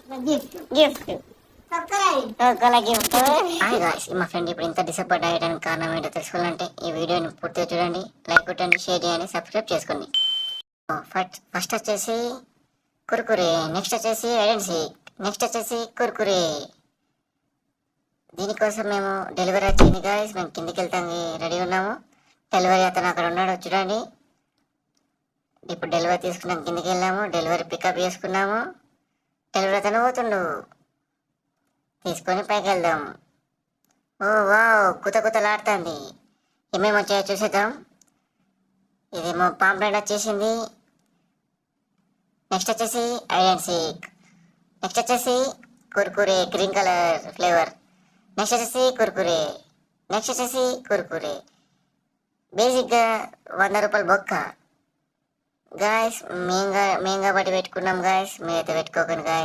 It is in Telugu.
Gift gift. హాయ్ గాయ్స్, మా ఫ్రెండ్ ఇప్పుడు ఇంత డిసప్పాయింట్ అయ్యడానికి కారణం ఏంటో తెలుసుకోవాలంటే ఈ వీడియోని పూర్తిగా చూడండి, లైక్ కొట్టండి, షేర్ చేయండి, సబ్స్క్రైబ్ చేసుకోండి. ఫస్ట్ వచ్చేసి కుర్కురే, నెక్స్ట్ వచ్చేసి ఐడెన్సీ, నెక్స్ట్ వచ్చేసి కుర్కురే. దీనికోసం మేము డెలివరీ వచ్చింది గాయస్, మేము కిందికి వెళ్తానికి రెడీ ఉన్నాము. డెలివరీ అతను అక్కడ ఉన్నాడు చూడండి. ఇప్పుడు డెలివరీ తీసుకున్నాం, కిందికి వెళ్ళాము, డెలివరీ పికప్ చేసుకున్నాము. డెలివరీ అతను పోతుండు, తీసుకొని పైకి వెళ్దాం. ఓ వావ్, కుతలాడుతుంది. ఏమేమి వచ్చాయో చూసేద్దాం. ఇదేమో పాంప్లెట్ వచ్చేసింది. నెక్స్ట్ వచ్చేసి ఐడెన్సీ, నెక్స్ట్ వచ్చేసి Kurkure green colour flavour, next వచ్చేసి కుర్కురే, నెక్స్ట్ వచ్చేసి కుర్కురే. బేసిక్గా 100 రూపాయలు బొక్క గాయస్. మేము కాబట్టి పెట్టుకున్నాం గాయస్, మీరైతే పెట్టుకోకండి గాయస్.